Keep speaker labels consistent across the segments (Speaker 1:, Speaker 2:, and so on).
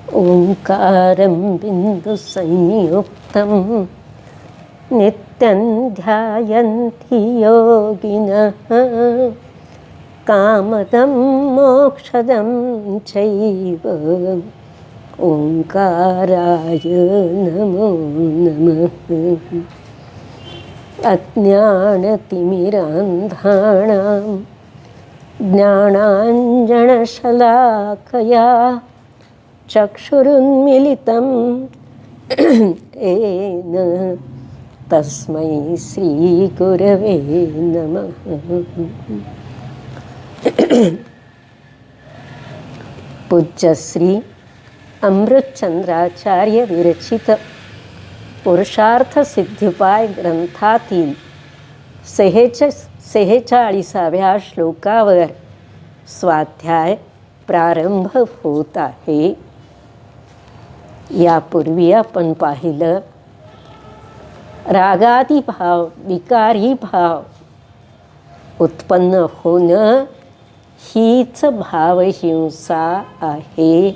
Speaker 1: ओंकारं बिन्दुसंयुक्तं नित्यं ध्यायन्ति योगिनः कामदं मोक्षदं चैव ओंकाराय नमो नमः। अज्ञानतिमिरान्धानां ज्ञानाञ्जनशलाकया चक्षुरुन्मीलितं येन तस्मै श्रीगुरवे नमः। पूज्य श्री अमृतचंद्राचार्य विरचित पुरुषार्थ सिद्धिपाय ग्रंथातील 46व्या श्लोकावर स्वाध्याय प्रारंभ होत आहे। यापूर्वी आपण पाहिलं रागादी भाव, विकारी भाव उत्पन्न होणं हीच भावहिंसा आहे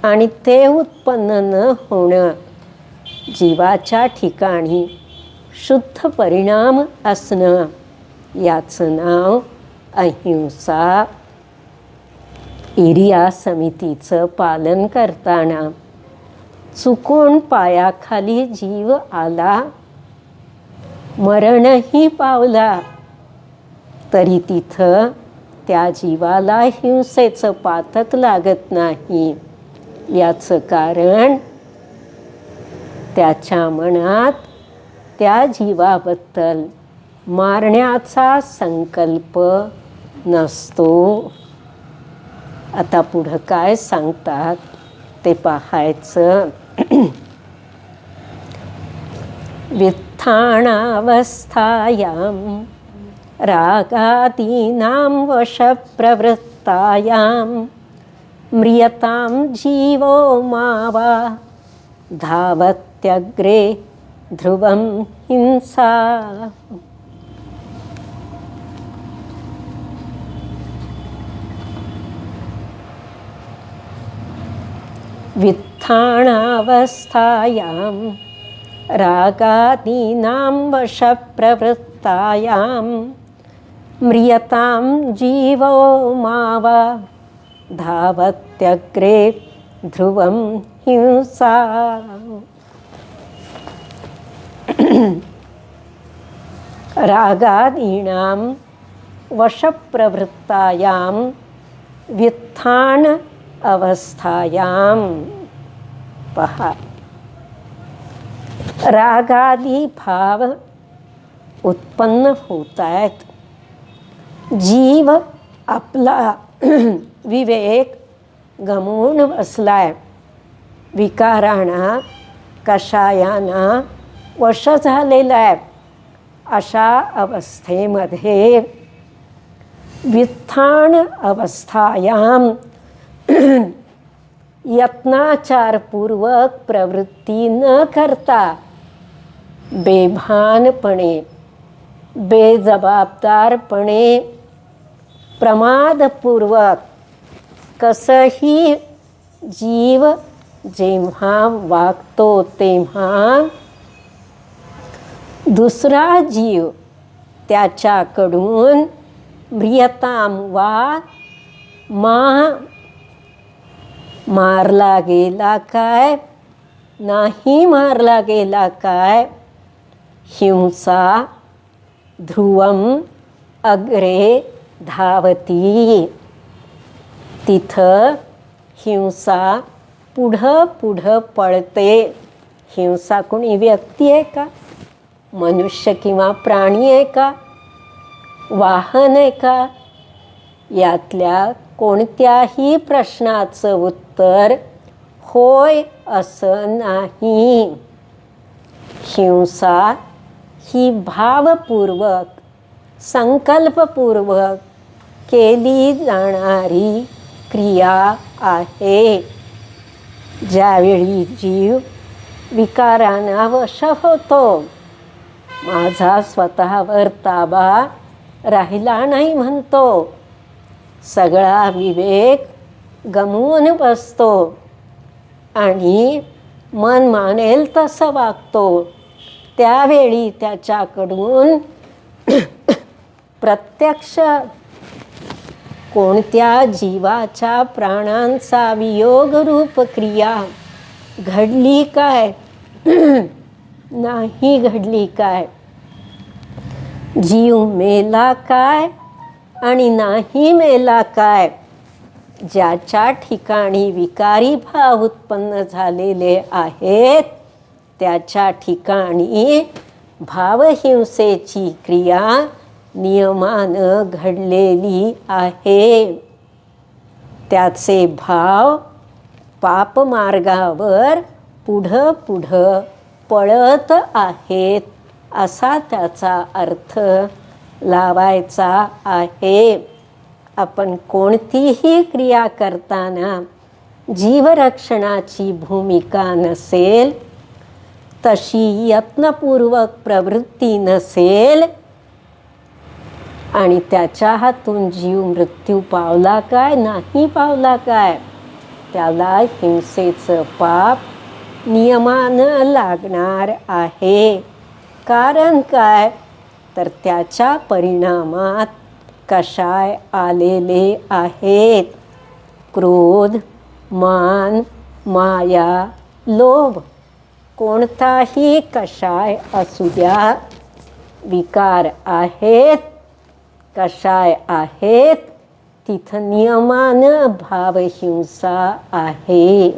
Speaker 1: आणि ते उत्पन्न न होणं जीवाच्या ठिकाणी शुद्ध परिणाम असणं याचं नाव अहिंसा। इरिया समितीचं पालन करताना चुकून पायाखाली जीव आला, मरणही पावला, तरी तिथं त्या जीवाला हिंसेचं पातक लागत नाही। याचं कारण त्याच्या मनात त्या जीवाबद्दल मारण्याचा संकल्प नसतो। आता पुढं काय सांगतात ते पाहायचं। वित्थाणावस्थायां रागादीनां वशप्रवृत्तायां म्रियतां जीवो मावा धावत्यग्रे ध्रुवं हिंसा। वित्थाणावस्थायां रागादीनां वशप्रवृत्तायां म्रियतां जीवो मावा धावत्यग्रे ध्रुवं हिंसा। रागादीनां वशप्रवृत्तायां वित्थान अवस्थायां पहा, रागादी भाव उत्पन्न होत आहेत। जीव आपला विवेक गमावून बसलाय, विकारांना कषायांना वश झालेला आहे। अशा अवस्थेमध्ये वित्थान अवस्थायां यत्नाचारपूर्वक प्रवृत्ती न करता बेभानपणे, बेजबाबदारपणे, प्रमादपूर्वक कसंही जीव जेव्हा वागतो तेव्हा दुसरा जीव त्याच्याकडून म्रियतां वा मारला गेला काय, नाही मारला गेला काय, हिंसा ध्रुवम अग्रे धावती। तिथं हिंसा पुढं पुढं पळते। हिंसा कोणी व्यक्ती आहे का, मनुष्य किंवा प्राणी आहे का, वाहन आहे का? यातल्या कोणत्याही प्रश्नाचं उत्तर होय असं नाही। हिंसा ही भावपूर्वक, संकल्पपूर्वक केली जाणारी क्रिया आहे। ज्यावेळी जीव विकारांना वश होतो, माझा स्वतःवर ताबा राहिला नाही म्हणतो, सगळा विवेक गमवून बसतो, आणि मन मानेल तसं वागतो, त्यावेळी त्याच्याकडून प्रत्यक्ष कोणत्या जीवाच्या प्राणांचा वियोग रूप क्रिया घडली काय, नाही घडली काय, जीव मेला काय आणि नाही मेला काय, ज्याच्या ठिकाणी विकारी भाव उत्पन्न झालेले आहेत त्याच्या ठिकाणी भावहिंसेची क्रिया नियमानं घडलेली आहे. त्याचे भाव पापमार्गावर पुढं पुढं पळत आहेत असा त्याचा अर्थ लावायचा आहे. आपण कोणतीही क्रिया करताना जीवरक्षणाची भूमिका नसेल, तशी यत्नपूर्वक प्रवृत्ती नसेल आणि त्याच्या हातून जीव मृत्यू पावला काय नाही पावला काय, त्याला हिंसेचं पाप नियमानं लागणार आहे. कारण काय तर त्याच्या परिणामात कषाय आलेले आहेत. क्रोध, मान, माया, लोभ, कोणताही कषाय असू द्या, विकार आहेत, कषाय आहेत, तिथं नियमानं भावहिंसा आहे.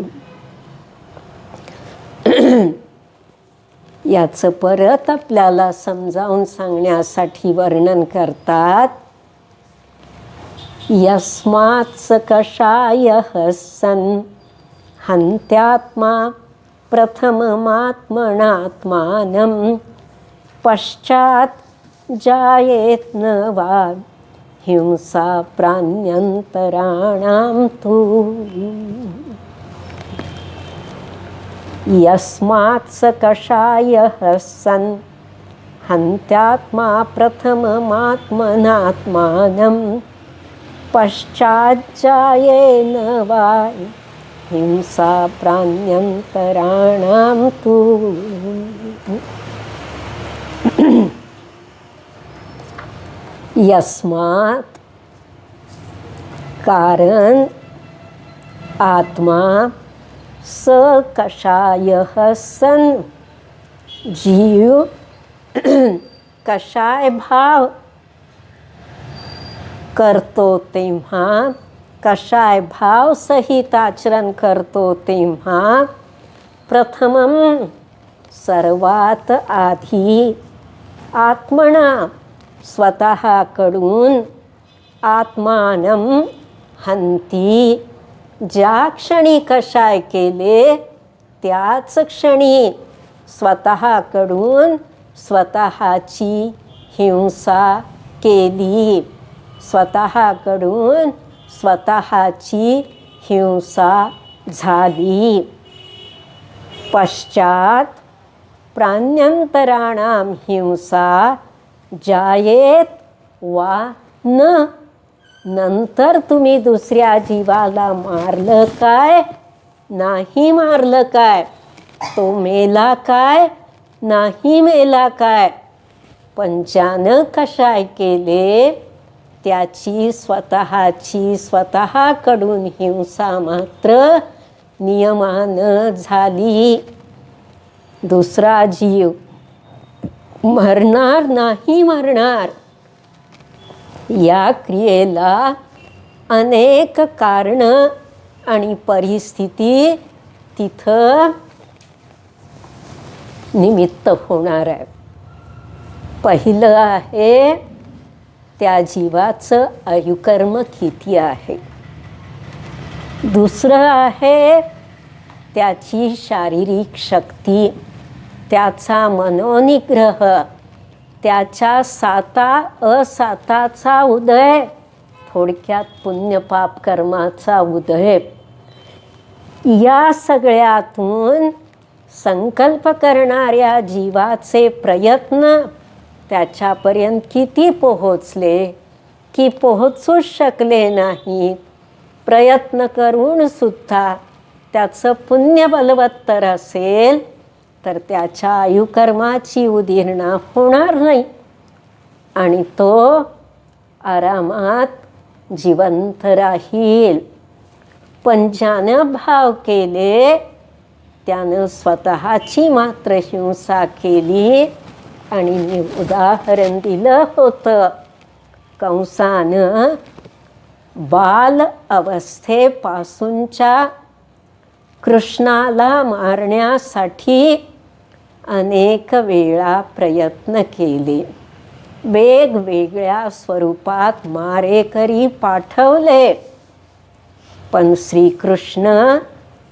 Speaker 1: याचं परत आपल्याला समजावून सांगण्यासाठी वर्णन करतात. यस्मात्स कषायः सन् हन्त्यात्मा प्रथममात्मनात्मानं पश्चात् जायेत न वा हिंसा प्राण्यन्तराणां तु. यस्मात्स कषायः सन् हन्त्यात्मा प्रथममात्मनात्मानं पश्चाज्जायेन वा हिंसा प्राण्यन्तराणां तु. यस्मात् कारण आत्मा स कषायः सन् जीव कषाय भाव करतो तेव्हा, कषाय भाव सहित आचरण करतो तेव्हा प्रथमं सर्वात आधी आत्मना स्वतःकडून आत्मानं हंती, ज्या क्षणी कषाय केले त्याच क्षणी स्वतःकडून स्वतःची हिंसा केली, स्वतःकडून स्वतःची हिंसा झाली. पश्चात प्राण्यंतराणां हिंसा जायेत वा न. नंतर तुम्ही दुसऱ्या जीवाला मारलं काय नाही मारलं काय, तो मेला काय नाही मेला काय, पण ज्यानं कषाय केले त्याची स्वतःची स्वतःकडून हिंसा मात्र नियमानं झाली. दुसरा जीव मरणार नाही मरणार. या क्रियेला अनेक कारणं आणि परिस्थिती तिथं निमित्त होणार आहे. पहिलं आहे त्या जीवाचं आयुकर्म किती आहे. दुसरं आहे त्याची शारीरिक शक्ती, त्याचा मनोनिग्रह, त्याच्या साता असाताचा उदय, थोडक्यात पुण्यपाप कर्माचा उदय. या सगळ्यातून संकल्प करणाऱ्या जीवाचे प्रयत्न त्याच्यापर्यंत किती पोहोचले की पोहोचूच शकले नाहीत. प्रयत्न करून सुद्धा त्याचं पुण्य बलवत्तर असेल तर त्याच्या आयुकर्माची उदीर्णा होणार नाही आणि तो आरामात जिवंत राहील. पण ज्यानं भाव केले त्यानं स्वतःची मात्र हिंसा केली. आणि मी उदाहरण दिलं होतं, कंसानं बाल अवस्थेपासूनच्या कृष्णाला मारण्यासाठी अनेक वेळा प्रयत्न केले. वेगवेगळ्या स्वरूपात मारेकरी पाठवले, पण श्रीकृष्ण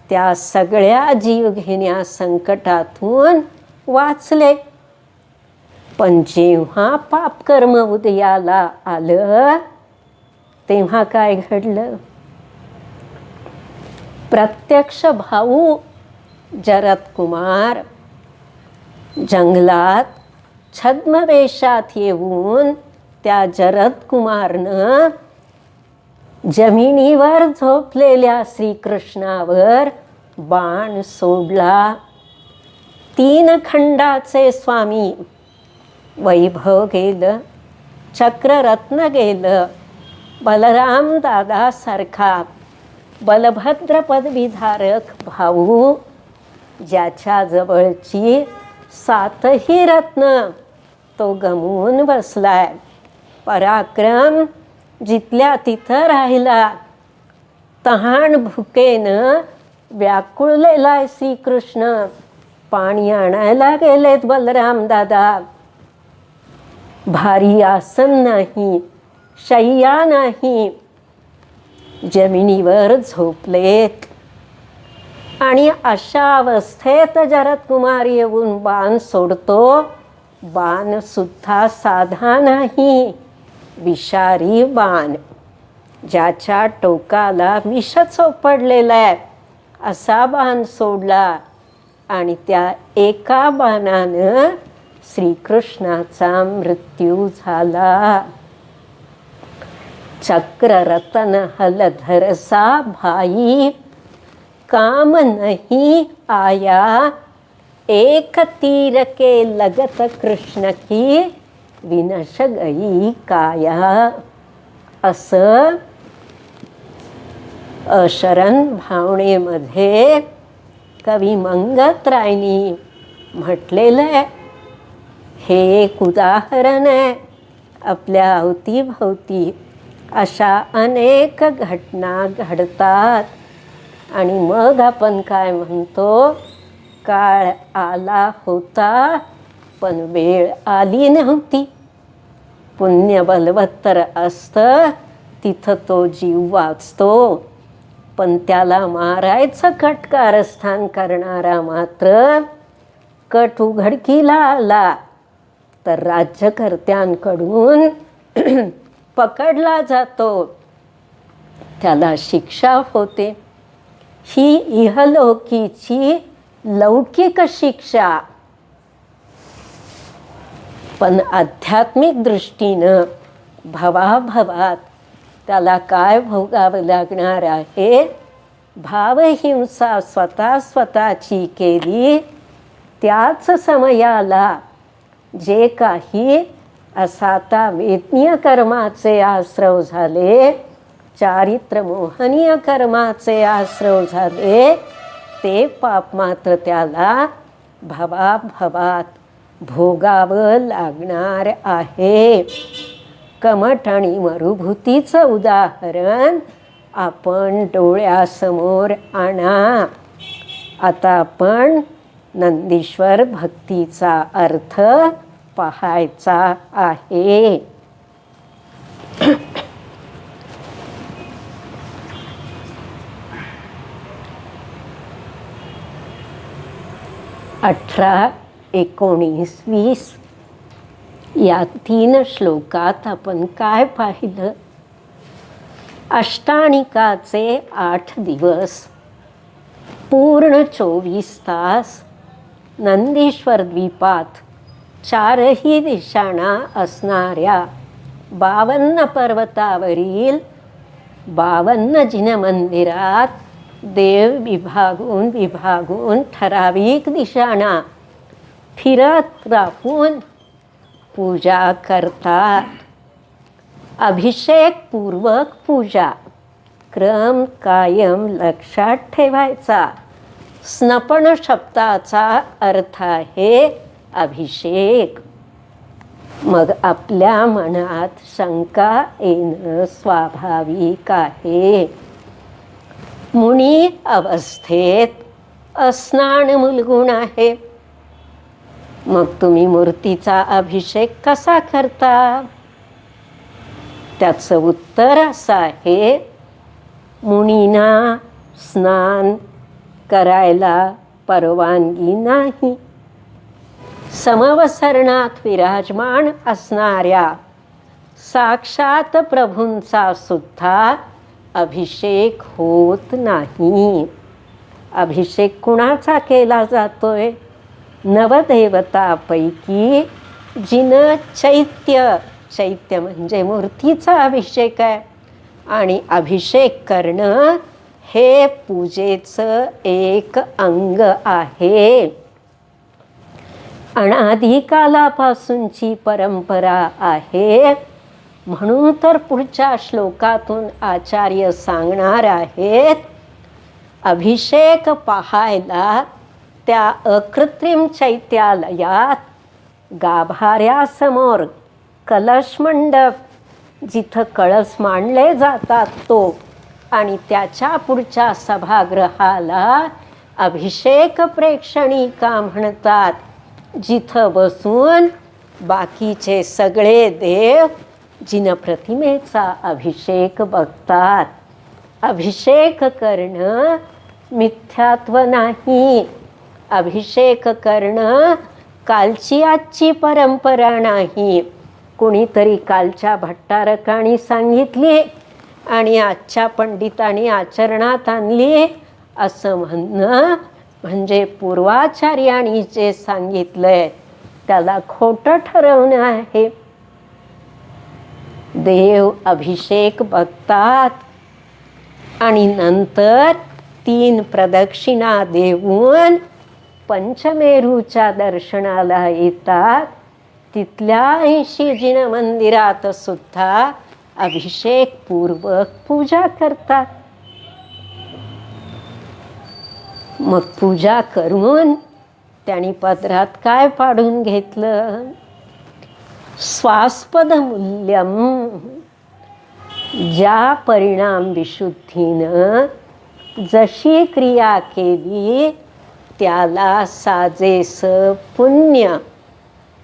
Speaker 1: त्या सगळ्या जीवघेण्या संकटातून वाचले. पण जेव्हा पापकर्म उदयाला आलं तेव्हा काय घडलं? प्रत्यक्ष भाऊ जरत्कुमार जंगलात छद्मवेशात येऊन त्या जरत्कुमारनं जमिनीवर झोपलेल्या श्रीकृष्णावर बाण सोडला. 3 खंडाचे स्वामी वैभव गेलं, चक्ररत्न गेलं. बलराम दादासारखा बलभद्र पदवीधारक भाऊ, ज्याच्या जवळची 7ही रत्न तो गमवून बसलाय. पराक्रम जिथल्या तिथं राहिला. तहान भुकेनं व्याकुळलेलाय श्रीकृष्ण. पाणी आणायला गेलेत बलराम दादा. भारी आसन नाही, शय्या नाही, जमिनीवर झोपलेत. आणि अशा अवस्थेत जरत्कुमार येऊन बाण सोडतो. बाण सुद्धा साधा नाही, विषारी बाण, ज्याच्या टोकाला विष चोपडलेलं आहे असा बाण सोडला. आणि त्या एका बाणानं श्रीकृष्णाचा मृत्यू झाला. चक्ररतन हलधरसा भाई, काम नहीं आया, एक तीर के लगत कृष्ण की विनश गई काया. असं अशरण भावनेमध्ये कवी मंगतरायनी म्हटलेलं आहे. हे एक उदाहरण आहे. आपल्या अवतीभोवती अशा अनेक घटना घडतात आणि मग आपण काय म्हणतो, काळ आला होता पण वेळ आली नव्हती. पुण्य बलवत्तर असतं तिथं तो जीव वाचतो, पण त्याला मारायचं कट कारस्थान करणारा मात्र कट उघडकीला आला तर राज्यकर्त्यांकडून पकडला जातो, त्याला शिक्षा होते. ही इहलोकीची लौकिक शिक्षा. पण आध्यात्मिक दृष्टीनं भवाभवात त्याला काय भोगावं लागणार आहे? भावहिंसा स्वतःची केली त्याच समयाला जे काही असाता वेदनीय कर्माचे आश्रव झाले, चारित्र्यमोहनीय कर्माचे आश्रव झाले, ते पाप मात्र त्याला भवाभवात भोगावं लागणार आहे. कमठ आणि मरुभूतीचं उदाहरण आपण डोळ्यासमोर आणा. आता आपण नंदीश्वर भक्तीचा अर्थ पाहायचा आहे. अठरा, 19, 20 या 3 श्लोकात आपण काय पाहिलं? अष्टाणिकाचे 8 दिवस, पूर्ण 24 तास नंदीश्वर द्वीपात 4ही दिशांना असणाऱ्या 52 पर्वतावरील 52 जिनमंदिरात देव विभागून विभागून ठराविक दिशांना फिरत राहून पूजा करतात. अभिषेकपूर्वक पूजा. क्रम कायम लक्षात ठेवायचा. स्नपन शब्दाचा अर्थ आहे अभिषेक. मग आपल्या मनात शंका येणं स्वाभाविक आहे. मुनी अवस्थेत स्नान मूलगुण आहे. मग तुम्ही मूर्तीचा अभिषेक कसा करता? त्याचं उत्तर असं आहे, मुनींना स्नान करायला परवानगी नाही. समवसरणात विराजमान असणाऱ्या साक्षात प्रभूंचा सुद्धा अभिषेक होत नाही. अभिषेक कुणाचा केला जातोय? नवदेवतापैकी जिनं चैत्य म्हणजे मूर्तीचा अभिषेक आहे. आणि अभिषेक करणं हे पूजेचं एक अंग आहे. अनादिकालापासूनची परंपरा आहे. म्हणून तर पुढच्या श्लोकातून आचार्य सांगणार आहेत, अभिषेक पाहायला त्या अकृत्रिम चैत्यालयात गाभाऱ्यासमोर कलश मंडप, जिथं कळस मांडले जातात तो, आणि त्याच्या पुढच्या सभागृहाला अभिषेक प्रेक्षणिका म्हणतात, जिथं बसून बाकीचे सगळे देव जिनप्रतिमेचा अभिषेक बघतात. अभिषेक करणं मिथ्यात्व नाही. अभिषेक करणं कालची आजची परंपरा नाही. कुणीतरी कालच्या भट्टारकांनी सांगितली आणि आजच्या पंडितांनी आचरणात आणली असं म्हणणं म्हणजे पूर्वाचार्यांनी जे सांगितलंय त्याला खोटं ठरवणं आहे. देव अभिषेक बघतात आणि नंतर 3 प्रदक्षिणा देऊन पंचमेरूच्या दर्शनाला येतात. तिथल्या 80 जिन मंदिरात सुद्धा अभिषेकपूर्वक पूजा करतात. मग पूजा करून त्यांनी पदरात काय पाडून घेतलं? स्वास्पद मूल्यम. ज्या परिणाम विशुद्धीनं जशी क्रिया केली त्याला साजेसं पुण्य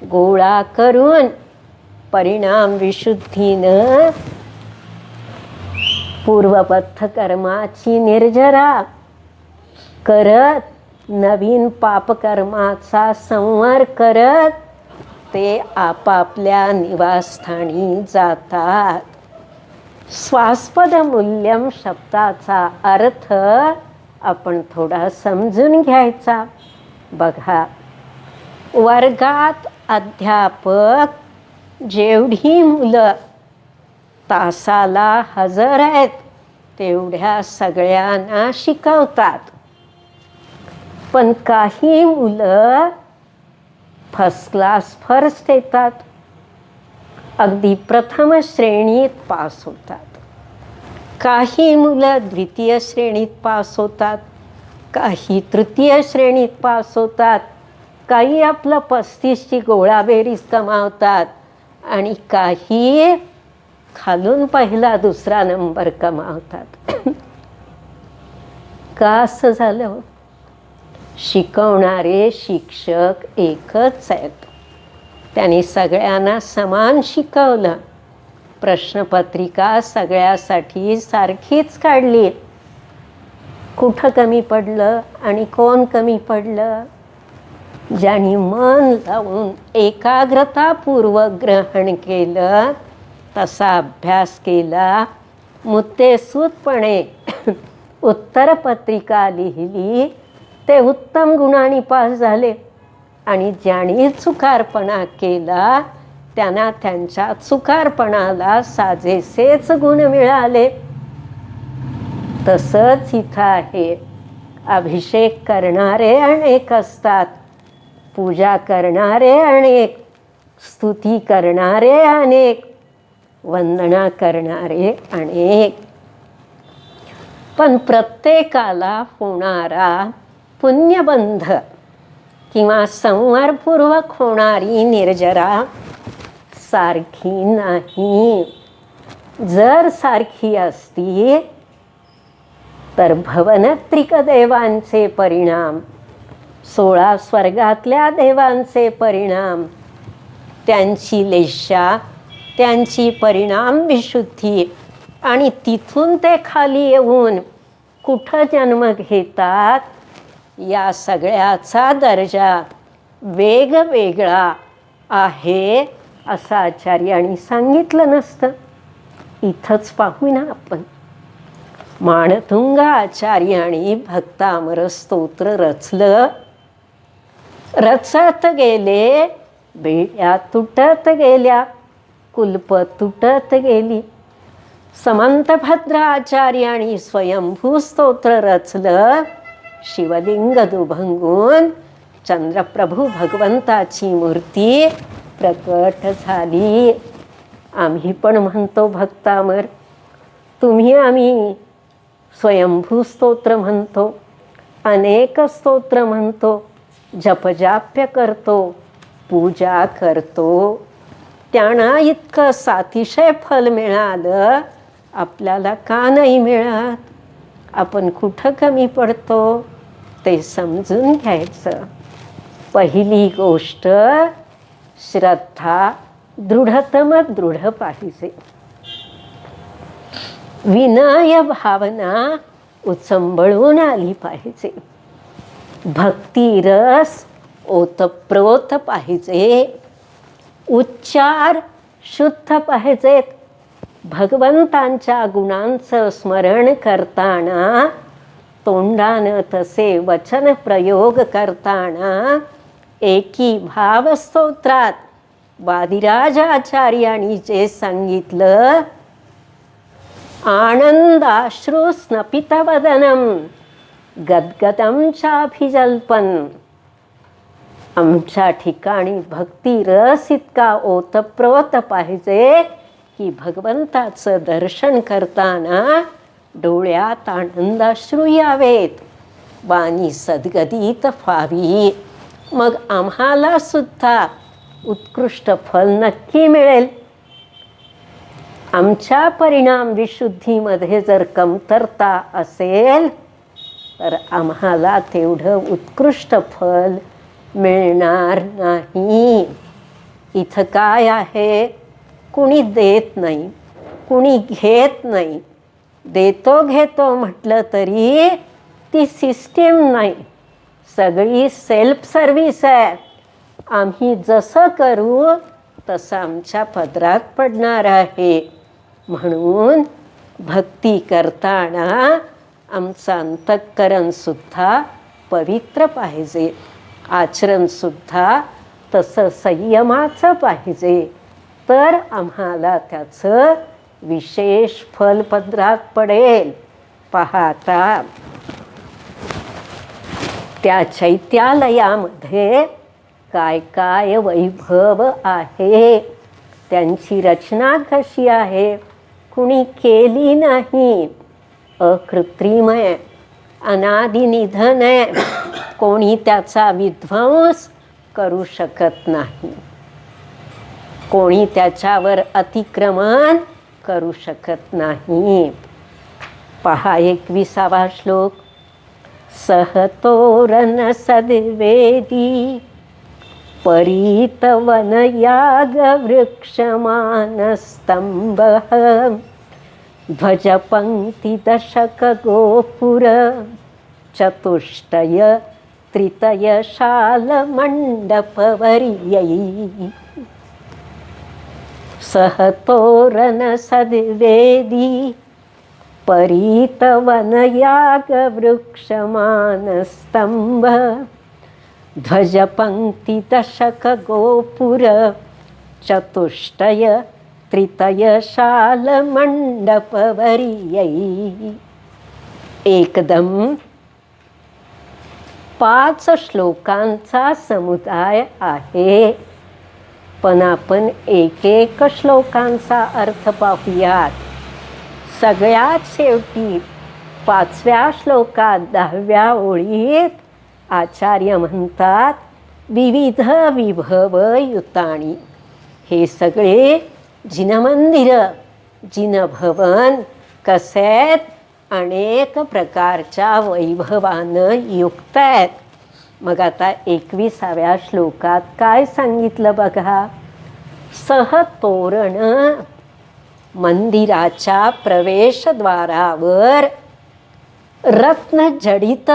Speaker 1: गोळा करून परिणाम विशुद्धीनं पूर्वबद्ध कर्माची निर्जरा करत नवीन पापकर्माचा संहार करत ते आपापल्या निवासस्थानी जातात. स्वास्पद मूल्यम शब्दाचा अर्थ आपण थोडा समजून घ्यायचा. बघा, वर्गात अध्यापक जेवढी मुलं तासाला हजर आहेत तेवढ्या सगळ्यांना शिकवतात. पण काही मुलं फर्स्ट क्लास फर्स्ट येतात, अगदी प्रथम श्रेणीत पास होतात. काही मुलं द्वितीय श्रेणीत पास होतात, काही तृतीय श्रेणीत पास होतात, काही आपलं 35ची गोळाबेरीज कमावतात आणि काही खालून पहिला दुसरा नंबर कमावतात. का असं झालं? शिकवणारे शिक्षक एकच आहेत. त्यांनी सगळ्यांना समान शिकवलं. प्रश्नपत्रिका सगळ्यासाठी सारखीच काढली. कुठं कमी पडलं आणि कोण कमी पडलं? ज्यांनी मन लावून एकाग्रतापूर्वक ग्रहण केलं, तसा अभ्यास केला, मुद्देसूदपणे उत्तरपत्रिका लिहिली, ते उत्तम गुणांनी पास झाले. आणि ज्यांनी चुकारपणा केला त्यांना त्यांच्या चुकारपणाला साजेसेच गुण मिळाले. तसंच इथं आहे. अभिषेक करणारे अनेक असतात, पूजा करणारे अनेक, स्तुती करणारे अनेक, वंदना करणारे अनेक. पण प्रत्येकाला होणारा पुण्यबंध किंवा संवरपूर्वक होणारी निर्जरा सारखी नाही. जर सारखी असती तर भवनत्रिक देवांचे परिणाम, 16 स्वर्गातल्या देवांचे परिणाम, त्यांची लेशा, त्यांची परिणाम विशुद्धी, आणि तिथून ते खाली येऊन कुठं जन्म घेतात, या सगळ्याचा दर्जा वेगवेगळा आहे असं आचार्यांनी सांगितलं नसतं. इथंच पाहू ना आपण. माणतुंग आचार्यांनी भक्तामर स्तोत्र रचलं. रचत गेले, बेड्या तुटत गेल्या, कुल्प तुटत गेली. समंतभद्राचार्यांनी स्वयंभू स्तोत्र रचलं. शिवलिंग दुभंगून चंद्रप्रभू भगवंताची मूर्ती प्रकट झाली. आम्ही पण म्हणतो भक्तामर, तुम्ही आम्ही स्वयंभू स्तोत्र म्हणतो, अनेक स्तोत्र म्हणतो, जपजाप्य करतो, पूजा करतो. त्यांना इतकं सातिशय फल मिळालं, आपल्याला का नाही मिळत? आपण कुठं कमी पडतो ते समजून घ्यायचं. पहिली गोष्ट, श्रद्धा दृढतम दृढ पाहिजे. विनय भावना उचंबळून आली पाहिजे. भक्तिरस ओतप्रोत पाहिजे. उच्चार शुद्ध पाहिजेत. भगवंतांच्या गुणांचं स्मरण करताना, तोंडानं तसे वचन प्रयोग करताना, एकी भाव स्तोत्रात वादिराजाचार्यांनी जे सांगितलं, आनंदाश्रू स्नपितवदनम गद्गदं चाभिजल्पन. आमच्या ठिकाणी भक्तिरस इतका ओतप्रोत पाहिजे की भगवंताचं दर्शन करताना डोळ्यात आनंदाश्रू यावेत, वाणी सद्गदित व्हावी. मग आम्हाला सुद्धा उत्कृष्ट फल नक्की मिळेल. आमच्या परिणाम विशुद्धीमध्ये जर कमतरता असेल तर आम्हाला तेवढं उत्कृष्ट फल मिळणार नाही. इथं काय आहे, कुणी देत नाही, कुणी घेत नाही. देतो घेतो म्हटलं तरी ती सिस्टीम नाही, सगळी सेल्फ सर्व्हिस आहे. आम्ही जसं करू तसं आमच्या पदरात पडणार आहे. म्हणून भक्ती करताना आमचं अंतःकरणसुद्धा पवित्र पाहिजे, आचरणसुद्धा तसं संयमाचं पाहिजे, तर आम्हाला त्याचं विशेष फल पदरात पडेल. पाहता त्या चैत्यालयामध्ये काय काय वैभव आहे, त्यांची रचना कशी आहे, कुणी केली नाही. अकृत्रिम आहे, अनादिनिधन आहे, कोणी त्याचा विध्वंस करू शकत नाही, कोणी त्याच्यावर अतिक्रमण करू शकत नाही. पहा 21वा श्लोक. सहतोरण सद्वेदी परीतवन याग वृक्षमानस्तंभः ध्वजपंक्ति दशक गोपुर चतुष्टय त्रितय शाल मंडपवर्यै. सहतोरण सद्वेदी परीतवन याग वृक्षमानस्तंभ ध्वजपंक्ति दशक गोपुर चतुष्टय त्रितय शाल मंडपवर्यै. एकदम 5 श्लोकांचा समुदाय आहे. पण आपण एक एक श्लोकांचा अर्थ पाहूयात. सगळ्यात शेवटी 5व्या श्लोकात 10व्या ओळीत आचार्य म्हणतात, विविध विभव युताणी. हे सगळे जिनमंदिर, जिनभवन कसे आहेत? अनेक प्रकारच्या वैभवानं युक्त आहेत. मग आता 21व्या श्लोकात काय सांगितलं बघा. सहतोरण, मंदिराच्या प्रवेशद्वारावर रत्नजडित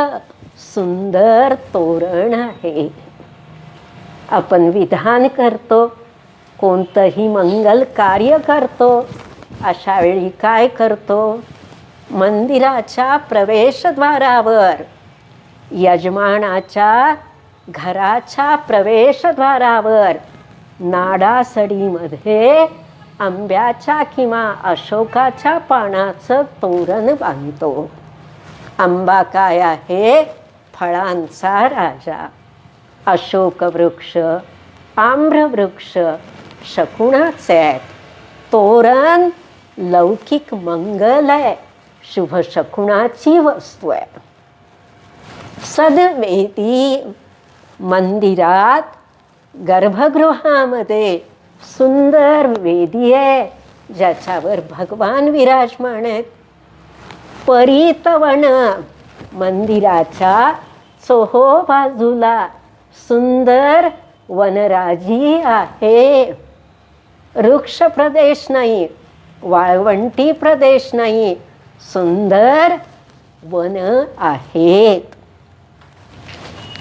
Speaker 1: सुंदर तोरण आहे. आपण विधान करतो, कोणतंही मंगल कार्य करतो, अशा वेळी काय करतो? मंदिराच्या प्रवेशद्वारावर, यजमानाच्या घराच्या प्रवेशद्वारावर नाडासडीमध्ये आंब्याच्या किंवा अशोकाच्या पानाचं तोरण बांधतो. आंबा काय आहे? फळांचा राजा. अशोकवृक्ष, आम्रवृक्ष शकुनाचे आहेत. तोरण लौकिक मंगल आहे, शुभ शकुनाची वस्तू आहे. सदवेदी, मंदिरात गर्भगृहामध्ये सुंदर वेदी आहे, ज्याच्यावर भगवान विराजमान आहेत. परितवन, मंदिराच्या चोहो बाजूला सुंदर वनराजी आहे. वृक्ष प्रदेश नाही, वाळवंटी प्रदेश नाही, सुंदर वन आहेत.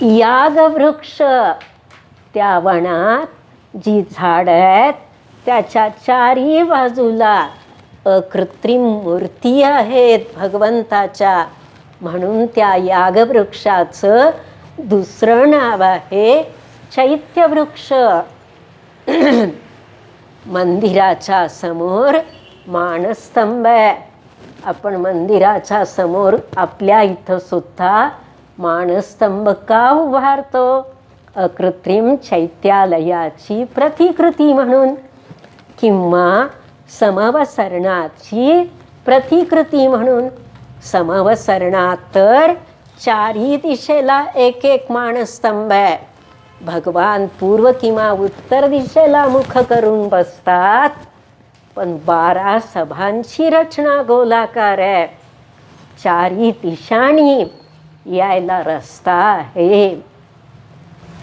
Speaker 1: यागवृक्ष, त्या वनात जी झाडं आहेत त्याच्या चारी बाजूला अकृत्रिम मूर्ती आहेत भगवंताच्या, म्हणून त्या यागवृक्षाचं दुसरं नाव आहे चैत्यवृक्ष. मंदिराच्या समोर मानस्तंभ आहे. आपण मंदिराच्या समोर आपल्या इथं सुद्धा मानस्तंभ का उभारतो? अकृत्रिम चैत्यालयाची प्रतिकृती म्हणून, किंवा समवसरणाची प्रतिकृती म्हणून. समवसरणात तर चारी दिशेला एक एक मानस्तंभ आहे. भगवान पूर्व किंवा उत्तर दिशेला मुख करून बसतात, पण 12 सभांची रचना गोलाकार आहे. चारी दिशांनी यायला रस्ता आहे.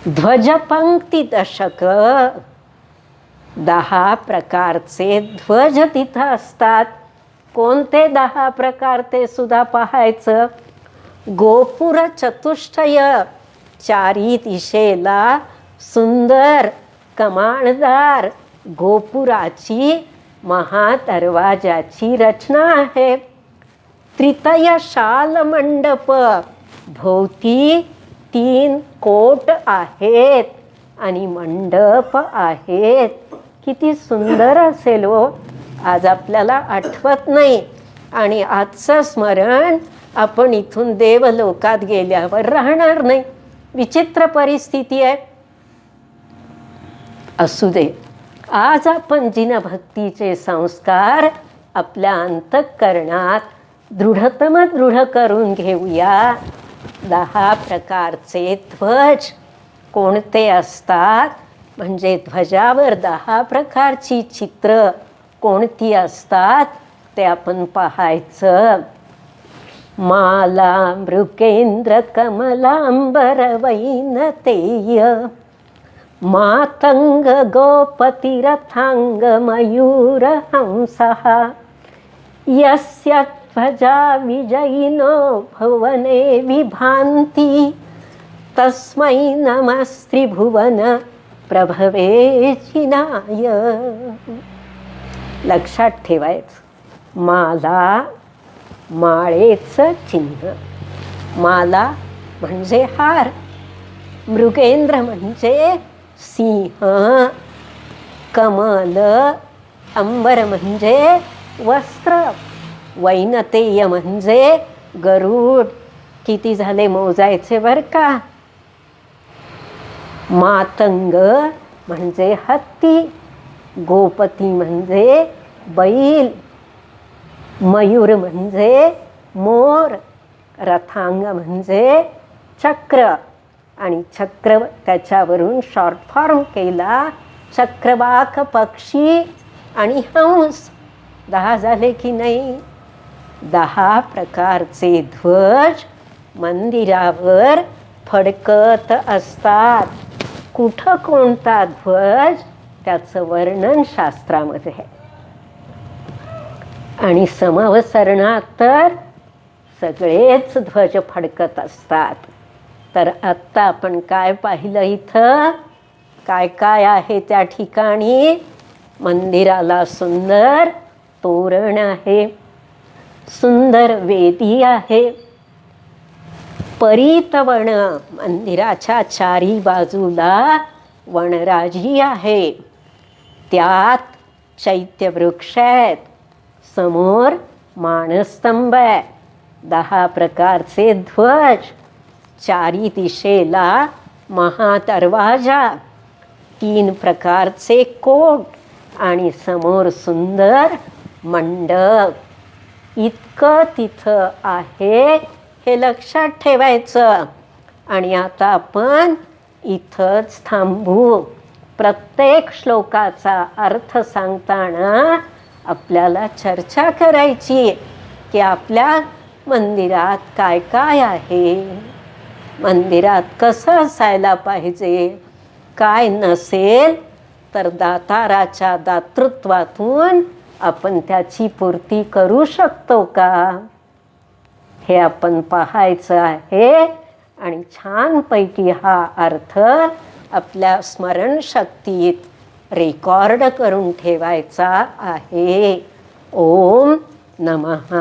Speaker 1: ध्वजपंक्ती दशक, 10 प्रकारचे ध्वज तिथं असतात. कोणते 10 प्रकार ते सुद्धा पाहायचं. गोपुर चतुष्टय, चारी दिशेला सुंदर कमाणदार गोपुराची महादरवाजाची रचना आहे. त्रितय शाल मंडप, भोवती 3 कोट आहेत आणि मंडप आहेत. किती सुंदर असेल हो. आज आपल्याला आठवत नाही, आणि आजचं स्मरण आपण इथून देवलोकात गेल्यावर राहणार नाही. विचित्र परिस्थिती आहे. असू दे, आज आपण जिनभक्तीचे संस्कार आपल्या अंतःकरणात दृढतम दृढ करून घेऊया. 10 प्रकारचे ध्वज कोणते असतात, म्हणजे ध्वजावर 10 प्रकारची चित्र कोणती असतात ते आपण पाहायचं. माला मृगेंद्र कमलांबर वैनतेय, मातंग गोपतिरथांग मयूर हंसः, यस्य ध्वजा विजयिनो भुवने विभान्ति, तस्मै नमस्त्रिभुवन प्रभवे जिनाय. लक्षात ठेवायचं. माला, माळेचं चिन्ह. माला म्हणजे हार, मृगेंद्र म्हणजे सिंह, कमल, अंबर म्हणजे वस्त्र, वैनतेय म्हणजे गरुड किती झाले मोजायचे बरं का. मातंग म्हणजे हत्ती, गोपती म्हणजे बैल, मयूर म्हणजे मोर, रथांग म्हणजे चक्र, आणि चक्र त्याच्यावरून शॉर्ट फॉर्म केला चक्रवाक पक्षी आणि हंस. 10 झाले की नाही. 10 प्रकारचे ध्वज मंदिरावर फडकत असतात. कुठं कोणता ध्वज त्याचं वर्णन शास्त्रामध्ये आहे. आणि समवसरणात तर सगळेच ध्वज फडकत असतात. तर आत्ता आपण काय पाहिलं इथं, काय काय आहे त्या ठिकाणी. मंदिराला सुंदर तोरण आहे, सुंदर वेदी आहे, परितवण मंदिराच्या चारी बाजूला वनराजी आहे, त्यात चैत्यवृक्ष आहेत, समोर मानस्तंभ आहे, 10 प्रकारचे ध्वज, चारी दिशेला महादरवाजा, 3 प्रकारचे कोट आणि समोर सुंदर मंडप. इतकं तिथं आहे हे लक्षात ठेवायचं. आणि आता आपण इथंच थांबू. प्रत्येक श्लोकाचा अर्थ सांगताना आपल्याला चर्चा करायची की आपल्या मंदिरात काय काय आहे, मंदिरात कसं असायला पाहिजे, काय नसेल तर दाताराच्या दातृत्वातून आपण त्याची पूर्ती करू शकतो का, हे आपण पाहायचं आहे. आणि छानपैकी हा अर्थ आपल्या स्मरणशक्तीत रेकॉर्ड करून ठेवायचा आहे. ओम नमः.